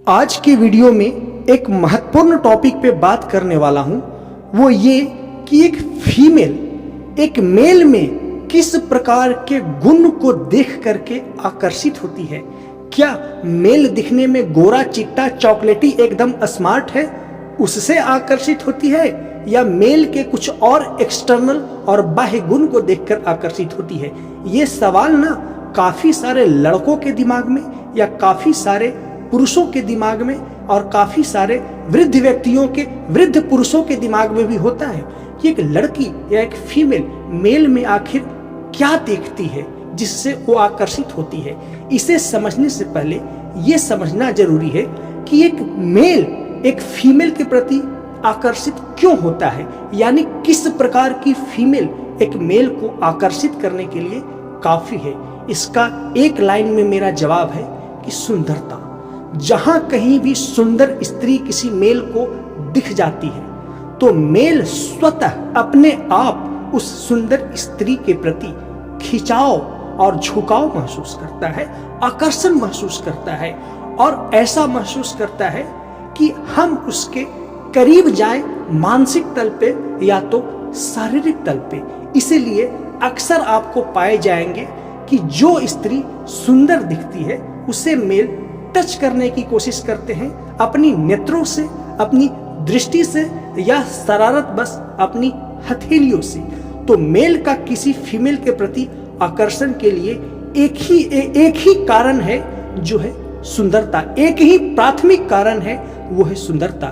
आज के वीडियो में एक महत्वपूर्ण टॉपिक पे बात करने वाला हूं, वो ये कि एक फीमेल एक मेल में किस प्रकार के गुण को देख करके आकर्षित होती है। क्या मेल दिखने में गोरा चिट्टा चॉकलेटी एकदम स्मार्ट है उससे आकर्षित होती है, या मेल के कुछ और एक्सटर्नल और बाह्य गुण को देखकर आकर्षित होती है। ये सवाल ना काफी सारे लड़कों के दिमाग में या काफी सारे पुरुषों के दिमाग में और काफी सारे वृद्ध व्यक्तियों के वृद्ध पुरुषों के दिमाग में भी होता है कि एक लड़की या एक फीमेल मेल में आखिर क्या देखती है जिससे वो आकर्षित होती है। इसे समझने से पहले ये समझना जरूरी है कि एक मेल एक फीमेल के प्रति आकर्षित क्यों होता है, यानी किस प्रकार की फीमेल एक मेल को आकर्षित करने के लिए काफी है। इसका एक लाइन में मेरा जवाब है कि सुंदरता। जहां कहीं भी सुंदर स्त्री किसी मेल को दिख जाती है तो मेल स्वतः अपने आप उस सुंदर स्त्री के प्रति खिंचाव और झुकाव महसूस करता है, आकर्षण महसूस करता है और ऐसा महसूस करता है कि हम उसके करीब जाएं, मानसिक तल पे या तो शारीरिक तल पे। इसीलिए अक्सर आपको पाए जाएंगे कि जो स्त्री सुंदर दिखती है उसे मेल टच करने की कोशिश करते हैं अपनी नेत्रों से, अपनी दृष्टि से या शरारत बस अपनी हथेलियों से। तो मेल का किसी फीमेल के प्रति आकर्षण के लिए एक ही कारण है जो है सुंदरता, एक ही प्राथमिक कारण है वो है सुंदरता।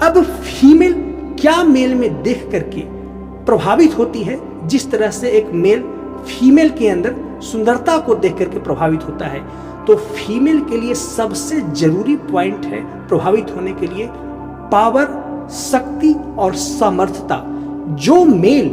अब फीमेल क्या मेल में देख करके प्रभावित होती है, जिस तरह से एक मेल फीमेल के अंदर सुंदरता को देख करके प्रभावित होता है, तो फीमेल के लिए सबसे जरूरी पॉइंट है प्रभावित होने के लिए पावर, शक्ति और सामर्थ्यता। जो मेल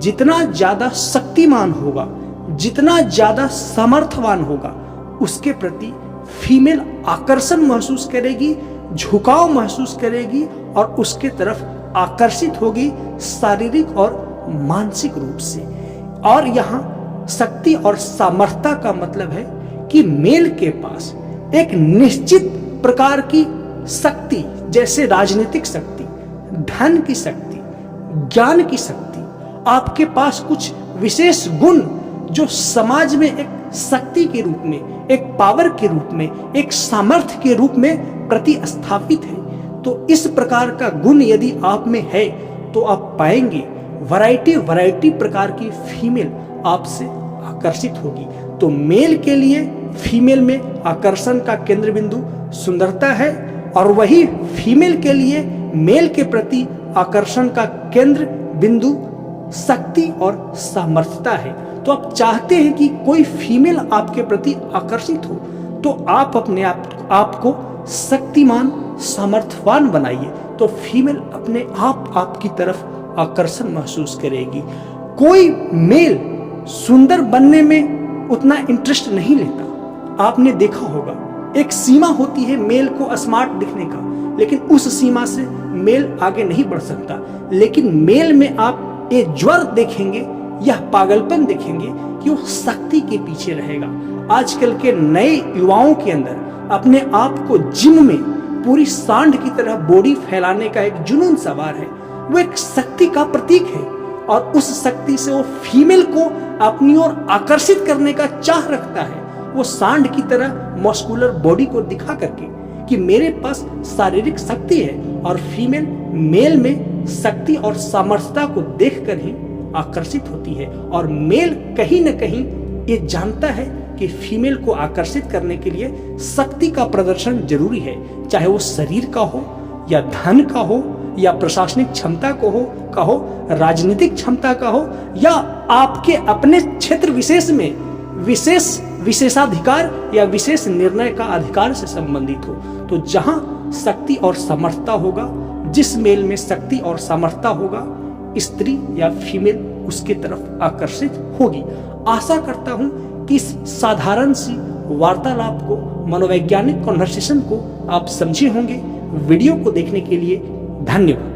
जितना ज्यादा शक्तिमान होगा, जितना ज्यादा सामर्थ्यवान होगा, उसके प्रति फीमेल आकर्षण महसूस करेगी, झुकाव महसूस करेगी और उसके तरफ आकर्षित होगी शारीरिक और मानसिक रूप से। और यहाँ शक्ति और सामर्थ्यता का मतलब है कि मेल के पास एक निश्चित प्रकार की शक्ति, जैसे राजनीतिक शक्ति, धन की शक्ति, ज्ञान की शक्ति, आपके पास कुछ विशेष गुण जो समाज में एक शक्ति के रूप में, एक पावर के रूप में, एक सामर्थ्य के रूप में प्रतिस्थापित है। तो इस प्रकार का गुण यदि आप में है तो आप पाएंगे वैरायटी प्रकार की फीमेल आपसे आकर्षित होगी। तो मेल के लिए फीमेल में आकर्षण का केंद्र बिंदु सुंदरता है और वही फीमेल के लिए मेल के प्रति आकर्षण का केंद्र बिंदु शक्ति और सामर्थ्यता है। तो आप चाहते हैं कि कोई फीमेल आपके प्रति आकर्षित हो तो आप अपने आप को शक्तिमान, सामर्थ्यवान बनाइए, तो फीमेल अपने आप आपकी तरफ आकर्षण महसूस करेगी। कोई मेल सुंदर बनने में उतना इंटरेस्ट नहीं लेता। आपने देखा होगा एक सीमा होती है मेल को स्मार्ट दिखने का, लेकिन उस सीमा से मेल आगे नहीं बढ़ सकता। लेकिन मेल में आप ये ज्वर देखेंगे, यह पागलपन देखेंगे कि वो शक्ति के पीछे रहेगा। आजकल के नए युवाओं के अंदर अपने आप को जिम में पूरी सांड की तरह बॉडी फैलाने का एक जुनून सवार है। वो एक शक्ति का प्रतीक है और उस शक्ति से वो फीमेल को अपनी ओर आकर्षित करने का चाह रखता है। वो सांड की तरह मस्कुलर बॉडी को दिखा करके कि मेरे पास शारीरिक शक्ति है, और फीमेल मेल में शक्ति और सामर्थ्यता को देखकर ही आकर्षित होती है। और मेल कहीं न कहीं ये जानता है कि फीमेल को आकर्षित करने के लिए शक्ति का प्रदर्शन जरूरी है, चाहे वो शरीर का हो या धन का हो या प्रशासनिक क्षमता को हो, राजनीतिक क्षमता का हो, या आपके अपने क्षेत्र विशेष में विशेषाधिकार या विशेष निर्णय का अधिकार से संबंधित हो। तो जहां शक्ति और सामर्थ्यता होगा, जिस मेल में शक्ति और सामर्थ्यता होगा, स्त्री या फीमेल उसके तरफ आकर्षित होगी। आशा करता हूं कि इस साधारण सी वार्तालाप को, मनोवैज्ञानिक कन्वर्सेशन को आप समझे होंगे। वीडियो को देखने के लिए धन्यवाद।